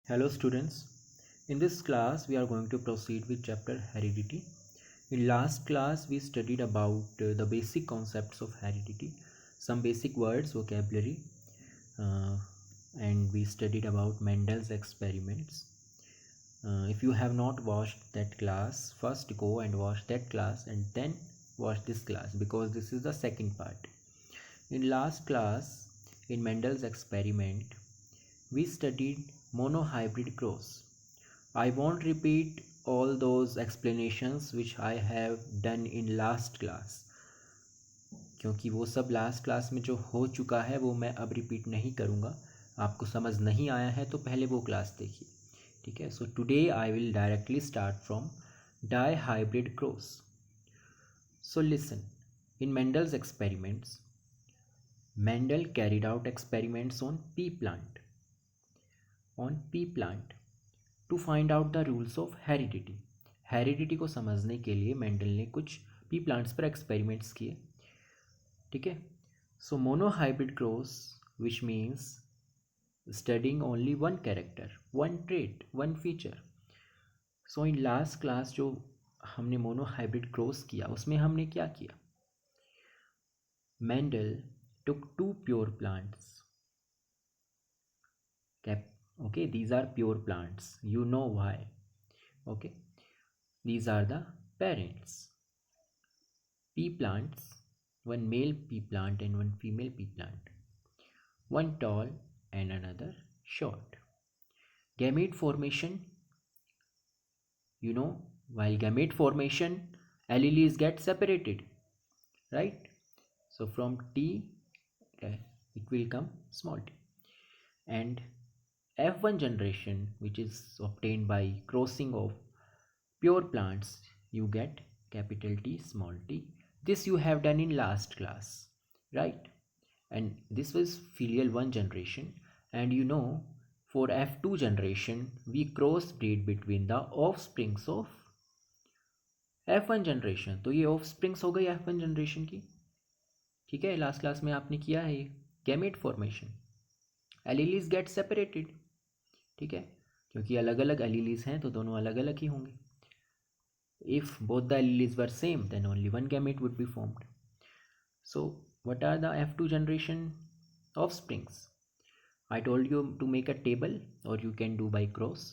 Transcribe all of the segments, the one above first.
Hello students, in this class we are going to proceed with chapter heredity. In last class we studied about the basic concepts of heredity, some basic words, vocabulary, uh, and we studied about Mendel's experiments. If you have not watched that class, first go and watch that class and then watch this class because this is the second part. In last class, in Mendel's experiment, we studied monohybrid cross. I won't repeat all those explanations which I have done in last class, क्योंकि वो सब last class में जो हो चुका है वो मैं अब रिपीट नहीं करूँगा. आपको समझ नहीं आया है तो पहले वो क्लास देखिए. ठीक है. So today I will directly start from dihybrid cross. So listen, in Mendel's experiments, Mendel carried out experiments on pea plant to find out the rules of heredity. Heredity को समझने के लिए मेंडल ने कुछ P plants पर experiments किए. ठीक है. So monohybrid cross which means studying only one character, one trait, one feature. So in last class जो हमने मोनोहाइब्रिड क्रॉस किया उसमें हमने क्या किया? Mendel took two pure plants. Okay, these are pure plants. You know why. Okay, these are the parents. Pea plants, one male pea plant and one female pea plant, one tall and another short. Gamete formation, you know, while gamete formation alleles get separated, right? So from T it will come small t, and F1 generation, which is obtained by crossing of pure plants, you get capital T small t. This you have done in last class, right? And this was filial 1 generation, and you know, for F2 generation we crossbreed between the offsprings of F1 generation. तो ये offsprings हो गई F1 generation की. ठीक है. Last class में आपने किया है ये gamete formation. Alleles get separated. ठीक है. क्योंकि अलग अलग एलीलीज हैं तो दोनों अलग अलग ही होंगे. If both the alleles were same, then only one gamete would be formed. So what are the F2 generation offsprings? I told you to make a table, or you can do by cross.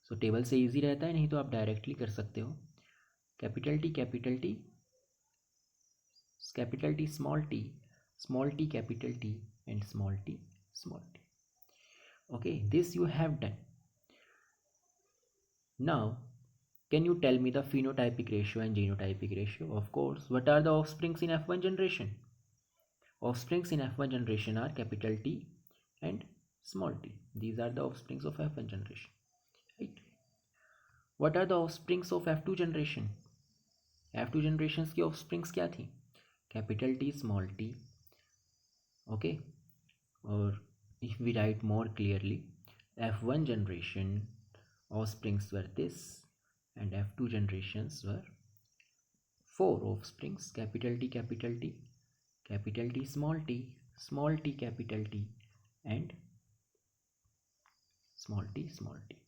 So table से easy रहता है, नहीं तो आप directly कर सकते हो. Capital T capital T, capital T, small t capital T, and small t small t. Okay, this you have done. Now can you tell me the phenotypic ratio and genotypic ratio? Of course. What are the offsprings in F1 generation? Offsprings in F1 generation are capital T and small t. These are the offsprings of F1 generation, right? What are the offsprings of F2 generation? F2 generations की offsprings क्या थी? Capital T small t. Okay, or if we write more clearly, F1 generation offsprings were this, and F2 generations were 4 offsprings: capital T capital T, capital T small t capital T, and small t small t.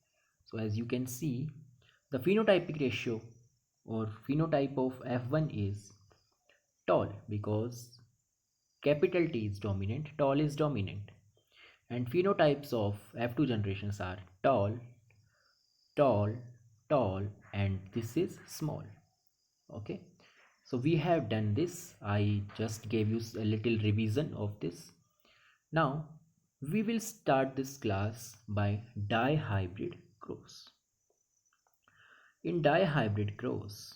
So as you can see, the phenotypic ratio or phenotype of F1 is tall because capital T is dominant, tall is dominant, and phenotypes of F2 generations are tall, tall, tall, and this is small. Okay, so we have done this. I just gave you a little revision of this. Now we will start this class by dihybrid cross. In dihybrid cross,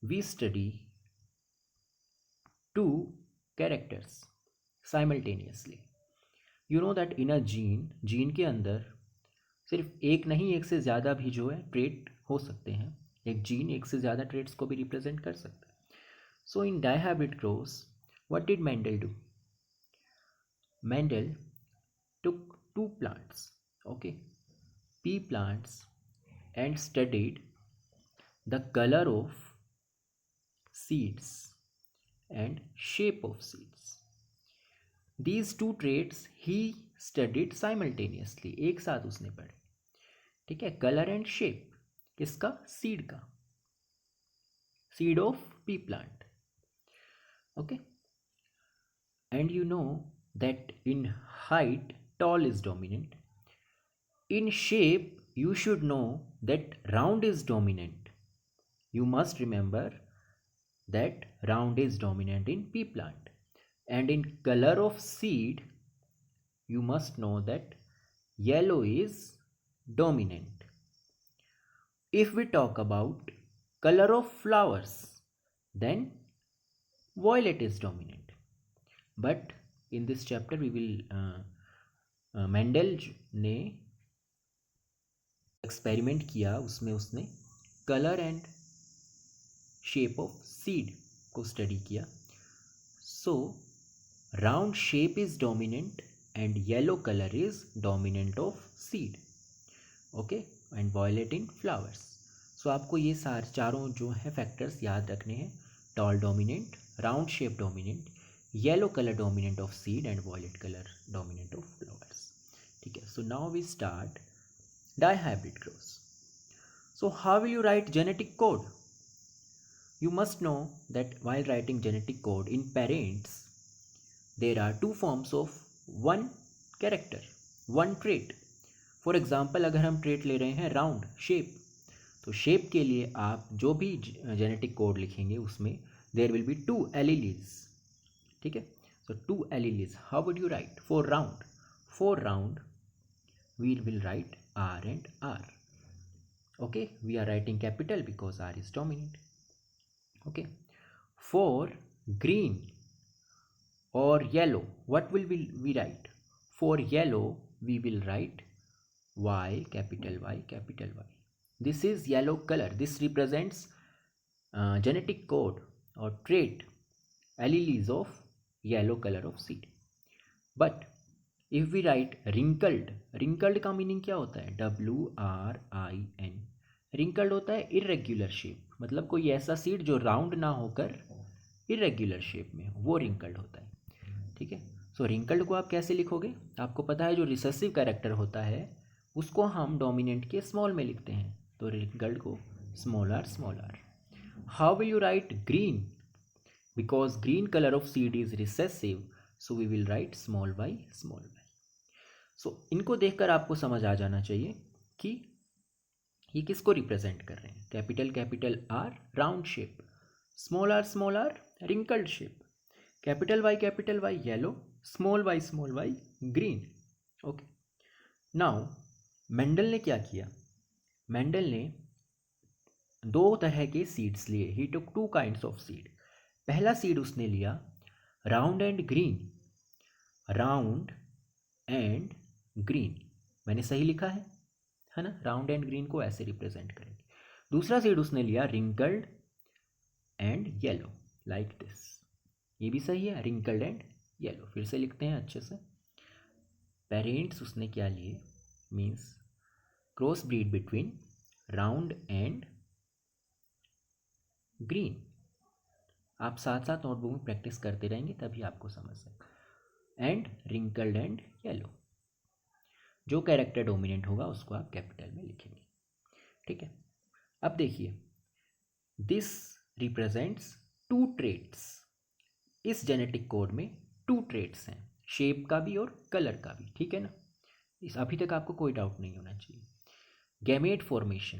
we study two characters simultaneously. You know that in a gene के अंदर सिर्फ एक नहीं, एक से ज़्यादा भी जो है ट्रेट हो सकते हैं. एक जीन एक से ज़्यादा ट्रेट्स को भी रिप्रेजेंट कर सकता है. सो इन dihybrid cross, what did Mendel do? Mendel took two plants, okay, pea plants, and studied the color of seeds and shape of seeds. These two traits he studied simultaneously, एक साथ उसने पढ़े, ठीक है। कलर एंड शेप किसका? Seed का, seed of P plant, okay. And you know that in height tall is dominant. In shape, you should know that round is dominant. You must remember that round is dominant in pea plant. And in color of seed, you must know that yellow is dominant. If we talk about color of flowers, then violet is dominant. But in this chapter we will Mendel ने experiment किया, उसमें उसने colour and shape of seed को study किया. So round shape is dominant and yellow colour is dominant of seed, okay, and violet in flowers. So आपको ये सारे चारों जो है फैक्टर्स याद रखने हैं. Tall dominant, round shape dominant, yellow colour dominant of seed and violet colour dominant of flowers. ठीक है. So now we start dihybrid growth. So how will you write genetic code? You must know that while writing genetic code in parents, there are two forms of one character, one trait. For example, अगर हम trait ले रहे हैं round shape, तो shape के लिए आप जो भी genetic code लिखेंगे उसमें there will be two alleles. ठीक है. So two alleles. How would you write? For round we will write R and R. Okay, we are writing capital because R is dominant. Okay, for green or yellow, what will we write? For yellow we will write Y, capital Y, capital Y. This is yellow color. This represents genetic code or trait, alleles of yellow color of seed. But if we write wrinkled, wrinkled का meaning क्या होता है? WRIN. Wrinkled होता है irregular shape, मतलब कोई ऐसा seed जो राउंड ना होकर इरेग्युलर शेप में हो, वो रिंकल्ड होता है. ठीक है. सो रिंकल्ड को आप कैसे लिखोगे? आपको पता है जो रिसेसिव कैरेक्टर होता है उसको हम डोमिनेंट के स्मॉल में लिखते हैं, तो रिंकल्ड को small R. How will you write green? Because green colour of seed is recessive, so we will write small y. So इनको देखकर आपको समझ आ जाना चाहिए कि ये किसको रिप्रेजेंट कर रहे हैं. Capital R round shape, small R wrinkled shape, capital Y yellow, small Y green. Okay. Now Mendel ने क्या किया? मेंडल ने दो तरह के सीड्स लिए. ही टुक टू काइंड्स ऑफ सीड. पहला सीड उसने लिया round and green. Round and green, मैंने सही लिखा है ना? राउंड एंड ग्रीन को ऐसे रिप्रेजेंट करेंगे. दूसरा सीड उसने लिया wrinkled and yellow, like this. ये भी सही है, रिंकल्ड एंड येलो. फिर से लिखते हैं अच्छे से. पेरेंट्स उसने क्या लिए? Means cross breed between round and green. आप साथ साथ नोटबुक में प्रैक्टिस करते रहेंगे तभी आपको समझ सके. एंड रिंकल्ड एंड येलो, जो कैरेक्टर डोमिनेंट होगा उसको आप कैपिटल में लिखेंगे. ठीक है. अब देखिए, दिस रिप्रेजेंट्स टू ट्रेट्स. इस जेनेटिक कोड में टू ट्रेट्स हैं, शेप का भी और कलर का भी. ठीक है ना? इस अभी तक आपको कोई डाउट नहीं होना चाहिए. गैमेट फॉर्मेशन,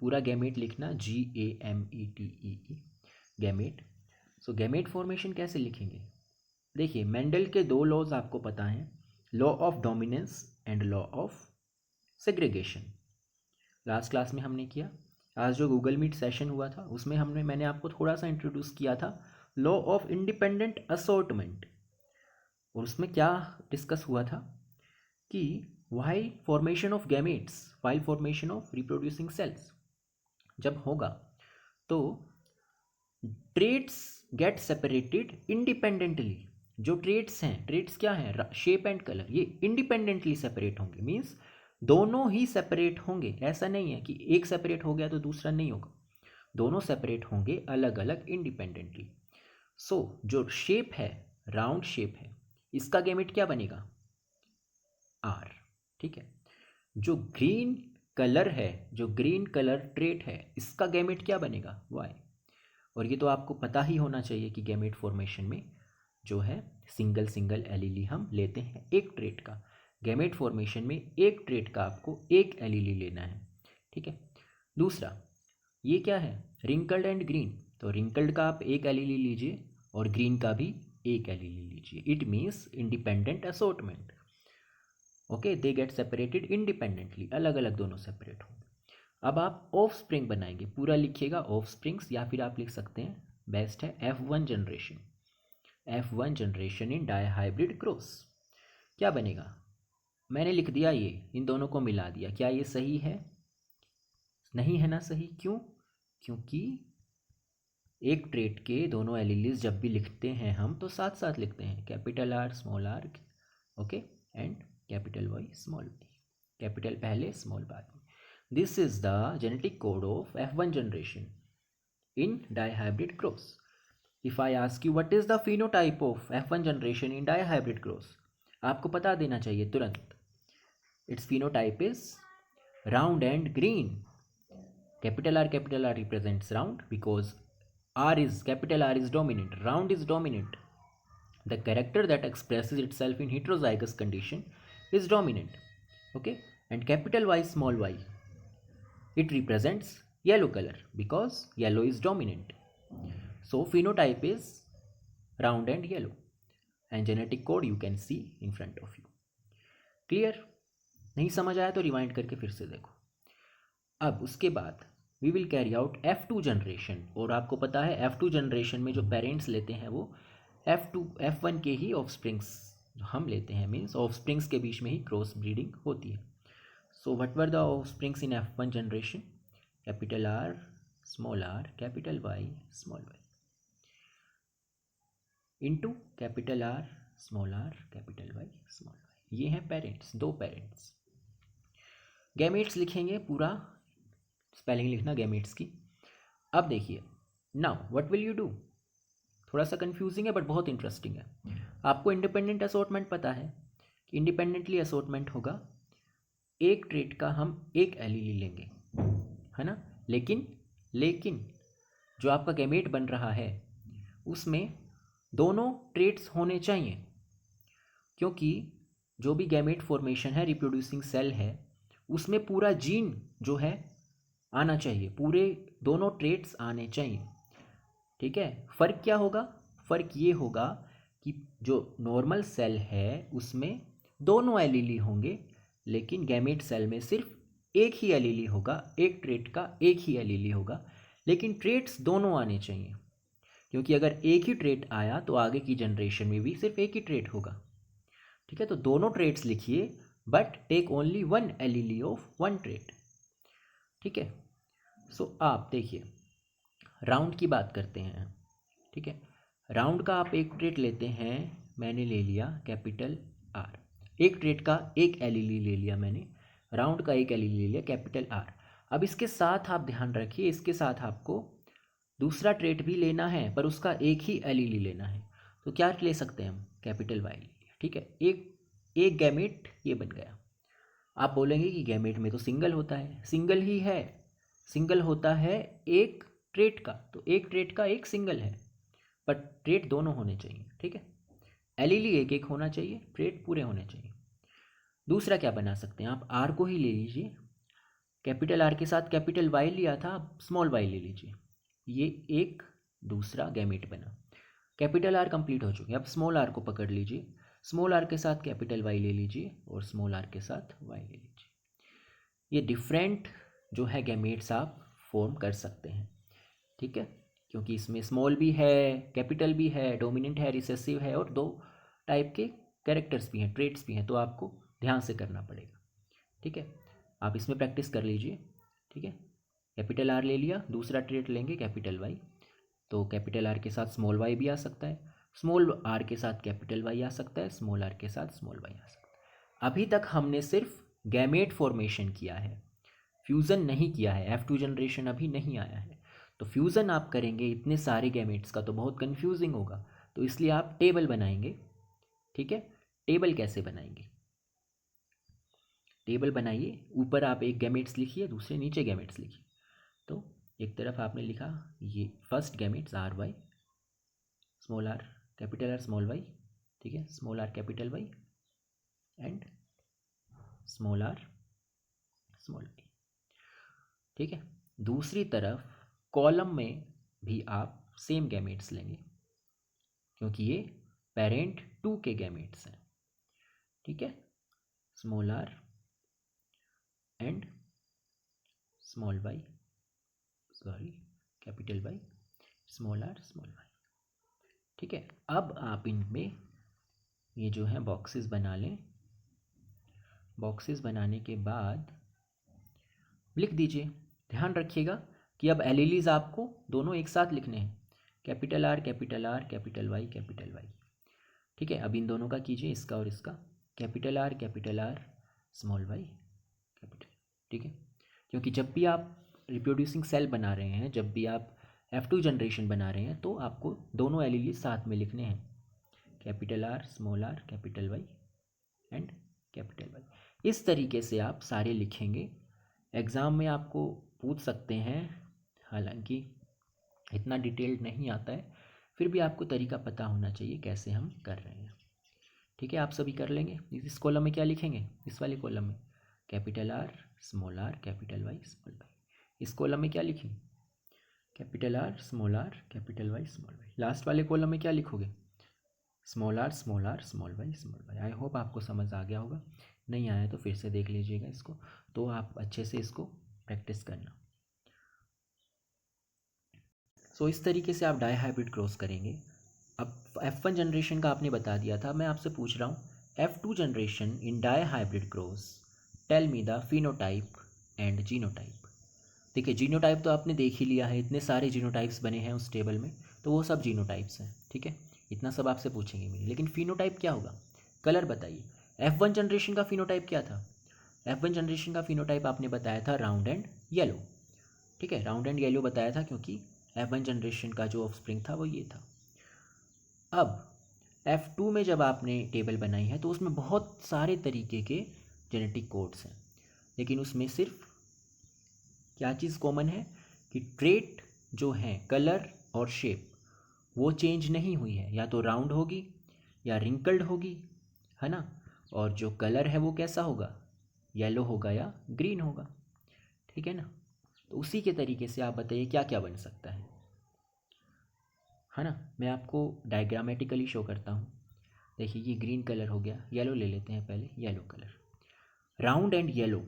पूरा गैमेट लिखना, GAMETE, गैमेट. सो गैमेट फॉर्मेशन कैसे लिखेंगे? देखिए, मेंडल के दो लॉज आपको पता हैं, law of dominance and law of segregation. Last class में हमने किया. आज जो गूगल मीट सेशन हुआ था उसमें मैंने आपको थोड़ा सा इंट्रोड्यूस किया था लॉ ऑफ इंडिपेंडेंट असॉर्टमेंट. और उसमें क्या डिस्कस हुआ था कि while formation of gametes, while formation of reproducing cells जब होगा तो ट्रेट्स गेट सेपरेटेड इंडिपेंडेंटली. जो ट्रेट्स हैं, ट्रेट्स क्या हैं? Shape and colour. ये इंडिपेंडेंटली सेपरेट होंगे. मीन्स दोनों ही सेपरेट होंगे. ऐसा नहीं है कि एक सेपरेट हो गया तो दूसरा नहीं होगा. दोनों सेपरेट होंगे अलग अलग इंडिपेंडेंटली. सो जो शेप है, राउंड शेप है, इसका गैमेट क्या बनेगा? आर। ठीक है, जो ग्रीन कलर है, जो ग्रीन कलर ट्रेट है, इसका गैमेट क्या बनेगा? वाई। और ये तो आपको पता ही होना चाहिए कि गैमेट फॉर्मेशन में जो है सिंगल सिंगल एलीली हम लेते हैं एक ट्रेट का। गैमेट फॉर्मेशन में एक ट्रेट का आपको एक एलीली लेना है। ठीक है, दूसरा ये क्या है? Wrinkled and green. तो रिंकल्ड का आप एक एलीली लीजिए और ग्रीन का भी एक एलीली लीजिए। It means independent assortment. Okay, they get separated independently, अलग अलग दोनों सेपरेट होंगे। अब आप ऑफ स्प्रिंग बनाएंगे, पूरा लिखिएगा ऑफ स्प्रिंग्स, या फिर आप लिख सकते हैं, बेस्ट है F1 generation. F1 generation in dihybrid cross. क्या बनेगा? मैंने लिख दिया ये, इन दोनों को मिला दिया। क्या ये सही है? नहीं है ना सही। क्यों? क्योंकि एक ट्रेट के दोनों एलिलीज जब भी लिखते हैं हम तो साथ साथ लिखते हैं, capital R small R, okay, and capital Y small Y, capital पहले स्मॉल बाद में। This is the genetic code of F1 generation in dihybrid cross. If I ask you what is the phenotype of F1 generation in dihybrid cross, आपको पता देना चाहिए तुरंत। It's phenotype is round and green. Capital R represents round because capital R is dominant, round is dominant. The character that expresses itself in heterozygous condition is dominant. Okay, and capital Y small y, it represents yellow color because yellow is dominant. So phenotype is round and yellow, and genetic code you can see in front of you. Clear? नहीं समझ आया तो rewind करके फिर से देखो। अब उसके बाद we will carry out F2 generation, और आपको पता है F2 जनरेशन में जो पेरेंट्स लेते हैं वो F1 के ही ऑफस्प्रिंग्स हम लेते हैं, मीन्स ऑफस्प्रिंग्स के बीच में ही क्रॉस ब्रीडिंग होती है। So what were the offsprings in F1 generation? Capital R small R capital Y small Y into capital R small R capital Y small Y. ये हैं पेरेंट्स, दो पेरेंट्स। गैमेट्स लिखेंगे, पूरा स्पेलिंग लिखना gametes की। अब देखिए, now what will you do? थोड़ा सा कंफ्यूजिंग है बट बहुत इंटरेस्टिंग है। आपको इंडिपेंडेंट असॉर्टमेंट पता है कि इंडिपेंडेंटली असॉर्टमेंट होगा, एक ट्रेट का हम एक एलीली लेंगे, है ना। लेकिन जो आपका गैमेट बन रहा है उसमें दोनों ट्रेट्स होने चाहिए, क्योंकि जो भी गैमेट फॉर्मेशन है, रिप्रोड्यूसिंग सेल है, उसमें पूरा जीन जो है आना चाहिए, पूरे दोनों ट्रेट्स आने चाहिए। ठीक है, फ़र्क क्या होगा? फ़र्क ये होगा कि जो नॉर्मल सेल है उसमें दोनों एलीली होंगे, लेकिन गैमेट सेल में सिर्फ एक ही एलीली होगा, एक ट्रेट का एक ही एलीली होगा, लेकिन ट्रेट्स दोनों आने चाहिए, क्योंकि अगर एक ही ट्रेट आया तो आगे की जनरेशन में भी सिर्फ एक ही ट्रेट होगा। ठीक है, तो दोनों ट्रेट्स लिखिए, but take only one allele of one trait. ठीक है, सो आप देखिए, राउंड की बात करते हैं। ठीक है, राउंड का आप एक ट्रेट लेते हैं, मैंने ले लिया कैपिटल आर, एक ट्रेट का एक एलीली ले लिया मैंने, राउंड का एक एलीली ले लिया कैपिटल आर। अब इसके साथ आप ध्यान रखिए, इसके साथ आपको दूसरा ट्रेट भी लेना है, पर उसका एक ही एलीली लेना है। तो क्या ले सकते हैं हम? कैपिटल वाई ले लिया। ठीक है, एक गैमेट ये बन गया। आप बोलेंगे कि गैमेट में तो सिंगल होता है, सिंगल ही है, सिंगल होता है एक ट्रेट का, तो एक ट्रेट का एक सिंगल है, बट ट्रेट दोनों होने चाहिए। ठीक है, एलीली एक एक होना चाहिए, ट्रेट पूरे होने चाहिए। दूसरा क्या बना सकते हैं आप? आर को ही ले लीजिए, कैपिटल आर के साथ कैपिटल वाई लिया था, अब स्मॉल वाई ले लीजिए, ये एक दूसरा गैमेट बना। कैपिटल आर कंप्लीट हो चुके, अब स्मॉल आर को पकड़ लीजिए, स्मॉल आर के साथ कैपिटल वाई ले लीजिए और स्मॉल आर के साथ वाई ले लीजिए। ये डिफरेंट जो है गैमेट्स आप फॉर्म कर सकते हैं। ठीक है, क्योंकि इसमें स्मॉल भी है, कैपिटल भी है, डोमिनेंट है, रिसेसिव है, और दो टाइप के कैरेक्टर्स भी हैं, ट्रेट्स भी हैं, तो आपको ध्यान से करना पड़ेगा। ठीक है, आप इसमें प्रैक्टिस कर लीजिए। ठीक है, कैपिटल आर ले लिया, दूसरा ट्रेट लेंगे कैपिटल वाई, तो कैपिटल आर के साथ स्मॉल वाई भी आ सकता है, स्मॉल आर के साथ कैपिटल वाई आ सकता है, स्मॉल आर के साथ स्मॉल वाई आ सकता है। अभी तक हमने सिर्फ गैमेट फॉर्मेशन किया है, फ्यूज़न नहीं किया है, F2 जनरेशन अभी नहीं आया है। तो फ्यूज़न आप करेंगे इतने सारे गैमेट्स का तो बहुत कन्फ्यूजिंग होगा, तो इसलिए आप टेबल बनाएंगे। ठीक है, टेबल कैसे बनाएंगे? टेबल बनाइए, ऊपर आप एक गैमेट्स लिखिए, दूसरे नीचे गैमेट्स लिखिए। तो एक तरफ आपने लिखा ये first gametes R Y, small R capital R small Y, ठीक है, small R capital Y and small R small Y, ठीक है। दूसरी तरफ कॉलम में भी आप सेम गैमेट्स लेंगे क्योंकि ये पेरेंट 2 के गैमेट्स हैं, ठीक है, small R and small Y, sorry capital Y, small R small Y, ठीक है। अब आप इनमें ये जो है बॉक्सेस बना लें। बॉक्सेस बनाने के बाद लिख दीजिए। ध्यान रखिएगा कि अब एलईडीज आपको दोनों एक साथ लिखने हैं, capital R capital R capital Y capital Y, ठीक है। अब इन दोनों का कीजिए, इसका और इसका, capital R small Y capital, ठीक है। क्योंकि जब भी आप रिप्रोड्यूसिंग सेल बना रहे हैं, जब भी आप F2 जनरेशन बना रहे हैं, तो आपको दोनों एलईडीज साथ में लिखने हैं, capital R small R capital Y and capital Y. इस तरीके से आप सारे लिखेंगे। एग्ज़ाम में आपको पूछ सकते हैं, हालांकि इतना डिटेल्ड नहीं आता है, फिर भी आपको तरीका पता होना चाहिए कैसे हम कर रहे हैं, ठीक है। आप सभी कर लेंगे। इस कॉलम में क्या लिखेंगे, इस वाले कॉलम में capital R capital Y small Y. इस कॉलम में क्या लिखेंगे, capital R capital Y small Y. Last वाले कॉलम में क्या लिखोगे, small R small Y. I hope आपको समझ आ गया होगा, नहीं आया तो फिर से देख लीजिएगा इसको, तो आप अच्छे से इसको प्रैक्टिस करना। सो इस तरीके से आप डाई हाइब्रिड क्रॉस करेंगे। अब F1 जनरेशन का आपने बता दिया था, मैं आपसे पूछ रहा हूँ F2 generation in dihybrid cross, tell me the phenotype and genotype. देखिए जीनोटाइप तो आपने देख ही लिया है, इतने सारे जीनोटाइप्स बने हैं उस टेबल में, तो वो सब जीनोटाइप्स हैं, ठीक है, इतना सब आपसे पूछेंगे मेरे। लेकिन फिनोटाइप क्या होगा, कलर बताइए। F1 जनरेशन का फिनोटाइप क्या था, F1 जनरेशन का फिनोटाइप आपने बताया था राउंड एंड येलो, ठीक है, राउंड एंड येलो बताया था क्योंकि F1 जनरेशन का जो ऑफस्प्रिंग था वो ये था। अब F2 में जब आपने टेबल बनाई है तो उसमें बहुत सारे तरीके के जेनेटिक कोड्स हैं, लेकिन उसमें सिर्फ क्या चीज़ कॉमन है कि ट्रेट जो है कलर और शेप वो चेंज नहीं हुई है, या तो राउंड होगी या रिंकल्ड होगी, है ना, और जो कलर है वो कैसा होगा, येलो होगा या ग्रीन होगा, ठीक है ना। तो उसी के तरीके से आप बताइए क्या क्या बन सकता है ना। मैं आपको डायग्रामेटिकली शो करता हूँ। देखिए ये ग्रीन कलर हो गया, येलो ले लेते हैं पहले, yellow colour, round and yellow,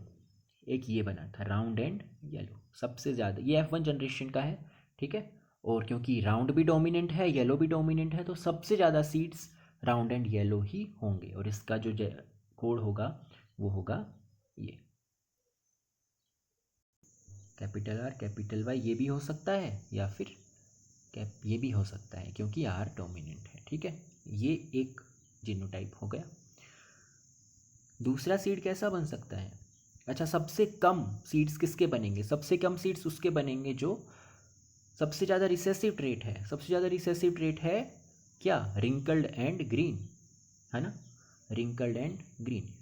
एक ये बना था राउंड एंड येलो, सबसे ज़्यादा ये F1 जनरेशन का है, ठीक है। और क्योंकि राउंड भी डोमिनेंट है, येलो भी डोमिनेंट है, तो सबसे ज़्यादा सीड्स राउंड एंड येलो ही होंगे, और इसका जो कोड होगा वो होगा ये कैपिटल आर कैपिटल वाई। ये भी हो सकता है या फिर ये भी हो सकता है क्योंकि आर डोमिनेंट है, ठीक है। ये एक जीनोटाइप हो गया। दूसरा सीड कैसा बन सकता है, अच्छा सबसे कम सीड्स किसके बनेंगे, सबसे कम सीड्स उसके बनेंगे जो सबसे ज़्यादा रिसेसिव ट्रेट है। सबसे ज़्यादा रिसेसिव ट्रेट है क्या, रिंकल्ड एंड ग्रीन, है ना, रिंकल्ड एंड ग्रीन।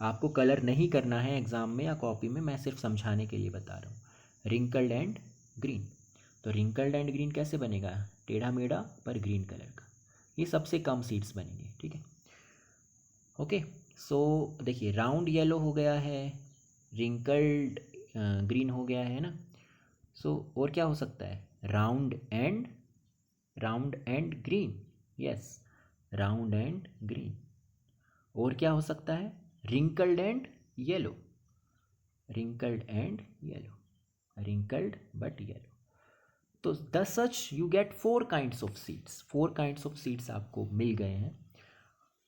आपको कलर नहीं करना है एग्ज़ाम में या कॉपी में, मैं सिर्फ समझाने के लिए बता रहा हूँ, रिंकल्ड एंड ग्रीन। तो रिंकल्ड एंड ग्रीन कैसे बनेगा, टेढ़ा मेढ़ा पर ग्रीन कलर का, ये सबसे कम सीड्स बनेंगे, ठीक है। ओके, सो देखिए राउंड येलो हो गया है, रिंकल्ड ग्रीन हो गया है ना। सो और क्या हो सकता है, round and green, yes, round and green. और क्या हो सकता है, wrinkled and yellow, wrinkled and yellow, wrinkled but yellow. तो the such you get 4 kinds of seeds, 4 kinds of seeds आपको मिल गए हैं।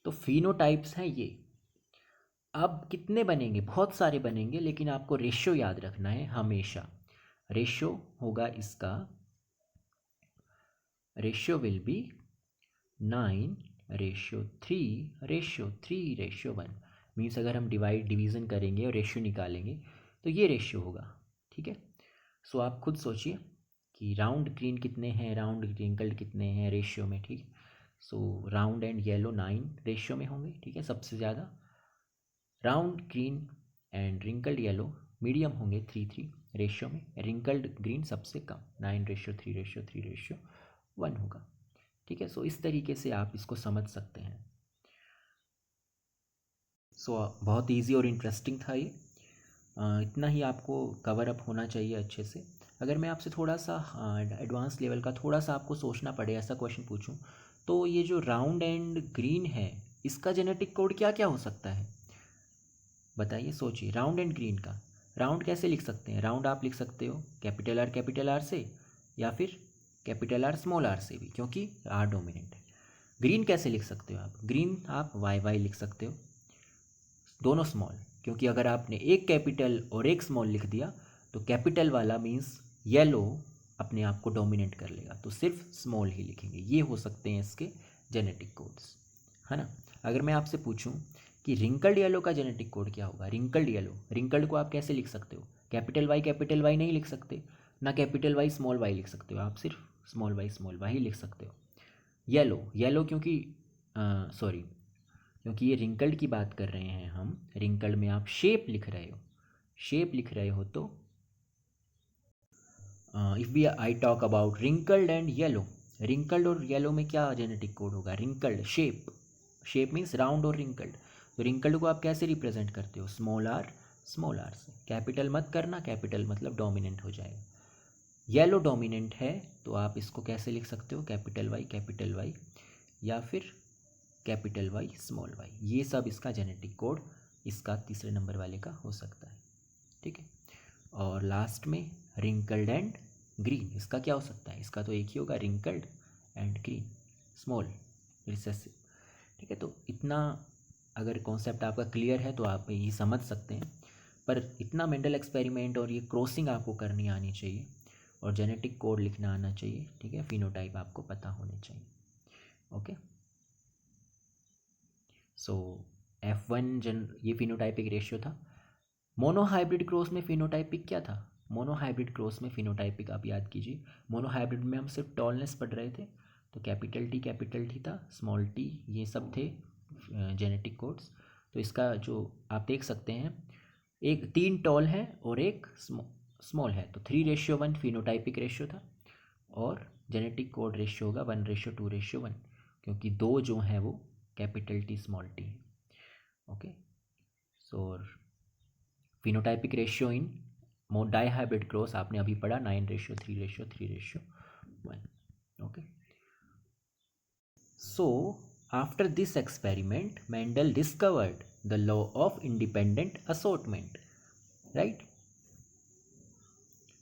तो फिनोटाइप्स हैं ये। अब कितने बनेंगे, बहुत सारे बनेंगे, लेकिन आपको रेशियो याद रखना है हमेशा। रेशियो होगा इसका, रेशियो विल बी 9:3:3:1 मीन्स अगर हम डिवीज़न करेंगे और रेशियो निकालेंगे तो ये रेशियो होगा, ठीक है। सो आप खुद सोचिए कि राउंड ग्रीन कितने हैं, राउंड रिंकल्ड कितने हैं रेशियो में, ठीक। सो राउंड एंड येलो 9 रेशियो में होंगे, ठीक है, सबसे ज़्यादा। Round green and wrinkled yellow medium होंगे 3:3 रेशियो में, रिंकल्ड ग्रीन सबसे कम 9:3:3:1 होगा। ठीक है, सो इस तरीके से आप इसको समझ सकते हैं। सो बहुत इजी और इंटरेस्टिंग था ये। इतना ही आपको कवर अप होना चाहिए अच्छे से। अगर मैं आपसे थोड़ा सा एडवांस लेवल का थोड़ा सा आपको सोचना पड़े ऐसा क्वेश्चन पूछूं, तो ये जो राउंड एंड ग्रीन है इसका जेनेटिक कोड क्या क्या हो सकता है? बताइए, सोचिए। राउंड एंड ग्रीन का राउंड कैसे लिख सकते हैं? राउंड आप लिख सकते हो कैपिटल आर से, या फिर कैपिटल आर स्मॉल आर से भी, क्योंकि आर डोमिनेंट है। ग्रीन कैसे लिख सकते हो आप? ग्रीन आप वाई वाई लिख सकते हो, दोनों स्मॉल, क्योंकि अगर आपने एक कैपिटल और एक स्मॉल लिख दिया तो कैपिटल वाला मीन्स येलो अपने आप को डोमिनेट कर लेगा, तो सिर्फ स्मॉल ही लिखेंगे। ये हो सकते हैं इसके जेनेटिक कोड्स, है ना। अगर मैं आपसे पूछूं कि रिंकल्ड येलो का जेनेटिक कोड क्या होगा? रिंकल्ड येलो, रिंकल्ड को आप कैसे लिख सकते हो? कैपिटल वाई नहीं लिख सकते, ना कैपिटल वाई स्मॉल वाई लिख सकते हो, आप सिर्फ स्मॉल वाई ही लिख सकते हो। येलो क्योंकि सॉरी, क्योंकि ये रिंकल्ड की बात कर रहे हैं हम, रिंकल्ड में आप शेप लिख रहे हो तो if we I talk about wrinkled and yellow, wrinkled और येलो में क्या जेनेटिक कोड होगा? रिंकल्ड शेप मीन्स राउंड और रिंकल्ड। तो रिंकल्ड को आप कैसे रिप्रेजेंट करते हो? स्मॉल आर से। कैपिटल मत करना, कैपिटल मतलब डोमिनेंट हो जाएगा। येलो डोमिनेंट है तो आप इसको कैसे लिख सकते हो? कैपिटल वाई या फिर कैपिटल वाई स्मॉल वाई। ये सब इसका जेनेटिक कोड इसका तीसरे नंबर वाले का हो सकता है। ठीक है, और लास्ट में रिंकल्ड एंड ग्रीन, इसका क्या हो सकता है? इसका तो एक ही होगा, wrinkled and green small recessive. ठीक है, तो इतना अगर कॉन्सेप्ट आपका क्लियर है तो आप ये समझ सकते हैं, पर इतना मेंटल एक्सपेरिमेंट और ये क्रॉसिंग आपको करनी आनी चाहिए और जेनेटिक कोड लिखना आना चाहिए। ठीक है, फिनोटाइप आपको पता होने चाहिए। ओके, सो F1 ये फिनोटाइपिक रेशियो था। मोनोहाइब्रिड क्रॉस में फिनोटाइपिक क्या था? मोनोहाइब्रिड क्रॉस में फिनोटाइपिक आप याद कीजिए, मोनोहाइब्रिड में हम सिर्फ टॉलनेस पढ़ रहे थे, तो कैपिटल टी था, स्मॉल टी, ये सब थे जेनेटिक कोड्स। तो इसका जो आप देख सकते हैं, एक 3 टॉल है और एक स्मॉल है, तो 3:1 फिनोटाइपिक रेशियो था, और जेनेटिक कोड रेशियो होगा 1:2:1, क्योंकि दो जो हैं वो कैपिटल टी स्मॉल टी है। Okay, so phenotypic ratio in dihybrid cross आपने अभी पढ़ा 9:3:3:1। Okay, so after this experiment Mendel discovered the law of independent assortment, right,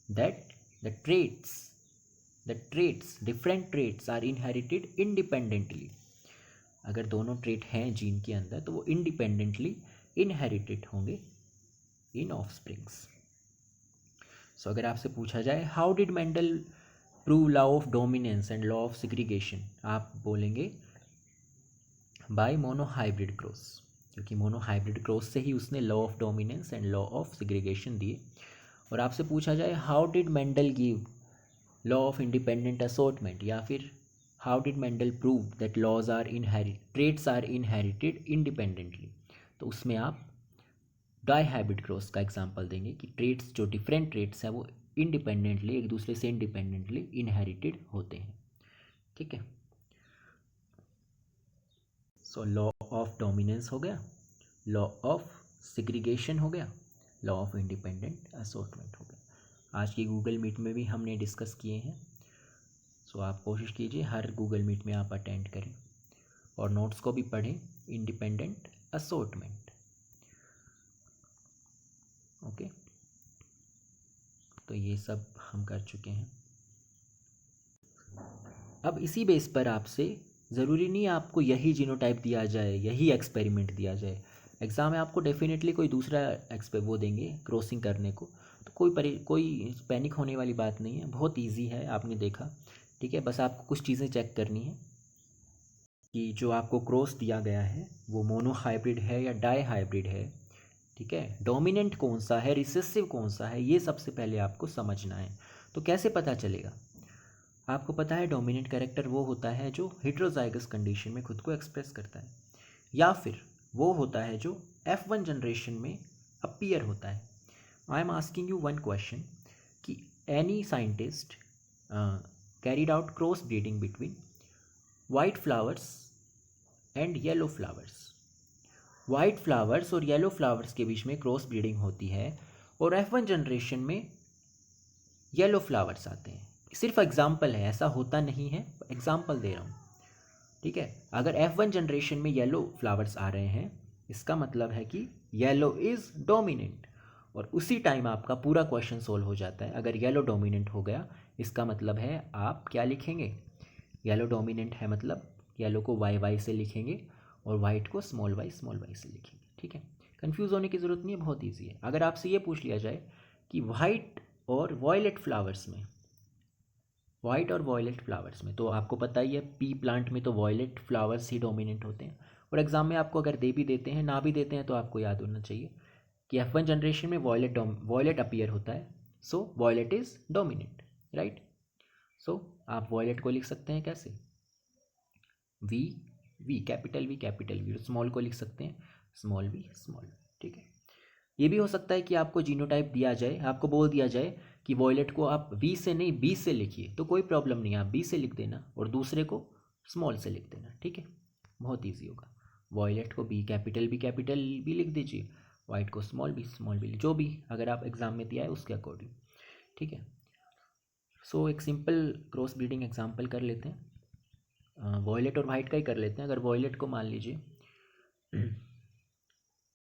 that the different traits are inherited independently। अगर दोनों trait हैं gene के अंदर तो वो इंडिपेंडेंटली इनहेरिटेड होंगे इन ऑफस्प्रिंग्स। सो अगर आपसे पूछा जाए how did Mendel prove law of dominance and law of segregation, आप बोलेंगे बाय मोनोहाइब्रिड क्रॉस, क्योंकि मोनोहाइब्रिड क्रॉस से ही उसने law of dominance and law of segregation दिए। और आपसे पूछा जाए how did Mendel give law of independent assortment, या फिर how did Mendel prove that laws are traits are inherited independently, तो उसमें आप डाइहाइब्रिड क्रॉस का एग्जांपल देंगे कि ट्रेट्स जो डिफरेंट ट्रेट्स हैं वो इंडिपेंडेंटली एक दूसरे से इंडिपेंडेंटली इनहेरिटेड होते हैं। ठीक है, सो लॉ ऑफ डोमिनेंस हो गया, लॉ ऑफ सेग्रीगेशन हो गया, लॉ ऑफ इंडिपेंडेंट असॉर्टमेंट हो गया। आज की गूगल मीट में भी हमने डिस्कस किए हैं। सो आप कोशिश कीजिए हर गूगल मीट में आप अटेंड करें और नोट्स को भी पढ़ें, इंडिपेंडेंट असॉर्टमेंट। ओके, तो ये सब हम कर चुके हैं। अब इसी बेस पर आपसे ज़रूरी नहीं आपको यही जीनोटाइप दिया जाए, यही एक्सपेरिमेंट दिया जाए। एग्ज़ाम में आपको डेफिनेटली कोई दूसरा वो देंगे क्रॉसिंग करने को, तो कोई पैनिक होने वाली बात नहीं है, बहुत इजी है, आपने देखा। ठीक है, बस आपको कुछ चीज़ें चेक करनी है कि जो आपको क्रॉस दिया गया है वो मोनोहाइब्रिड है या डाइहाइब्रिड है। ठीक है, डोमिनेंट कौन सा है, रिसेसिव कौन सा है, ये सबसे पहले आपको समझना है। तो कैसे पता चलेगा? आपको पता है डोमिनेंट कैरेक्टर वो होता है जो हेटेरोजाइगस कंडीशन में खुद को एक्सप्रेस करता है, या फिर वो होता है जो F1 जनरेशन में अपीयर होता है. I am asking you one question कि any scientist carried out cross breeding between white flowers and yellow flowers. White flowers और येलो फ्लावर्स के बीच में क्रॉस ब्रीडिंग होती है और F1 जनरेशन में येलो फ्लावर्स आते हैं. सिर्फ एग्जाम्पल है, ऐसा होता नहीं है, एग्जाम्पल दे रहा हूँ. ठीक है, अगर F1 जनरेशन में येलो फ्लावर्स आ रहे हैं इसका मतलब है कि येलो इज़ डोमिनेंट, और उसी टाइम आपका पूरा क्वेश्चन सोल्व हो जाता है. अगर येलो डोमिनेंट हो गया इसका मतलब है आप क्या लिखेंगे, येलो डोमिनेंट है मतलब येलो को वाई से लिखेंगे और वाइट को स्मॉल वाई से लिखेंगे. ठीक है, कंफ्यूज होने की ज़रूरत नहीं है, बहुत ईजी है. अगर आपसे ये पूछ लिया जाए कि वाइट और वॉयलेट फ्लावर्स में, तो आपको पता ही है पी प्लांट में तो वॉयलेट फ्लावर्स ही डोमिनेंट होते हैं. और एग्जाम में आपको अगर दे भी देते हैं ना भी देते हैं तो आपको याद होना चाहिए कि F1 जनरेशन में वॉयलेट अपीयर होता है, सो वॉयलेट इज़ डोमिनेंट, राइट. सो आप वॉयलेट को लिख सकते हैं कैसे, वी कैपिटल वी, स्मॉल को लिख सकते हैं स्मॉल वी. ठीक है, ये भी हो सकता है कि आपको जीनोटाइप दिया जाए, आपको बोल दिया जाए कि वॉयलेट को आप वी से नहीं बी से लिखिए, तो कोई प्रॉब्लम नहीं, आप बी से लिख देना और दूसरे को स्मॉल से लिख देना. ठीक है, बहुत ईजी होगा. वॉयलेट को बी कैपिटल बी लिख दीजिए, वाइट को स्मॉल बी, जो भी अगर आप एग्ज़ाम में दिया है उसके अकॉर्डिंग. ठीक है, सो एक सिंपल क्रॉस ब्रीडिंग एग्जाम्पल कर लेते हैं. वॉयलेट और वाइट का ही कर लेते हैं. अगर वॉयलेट को मान लीजिए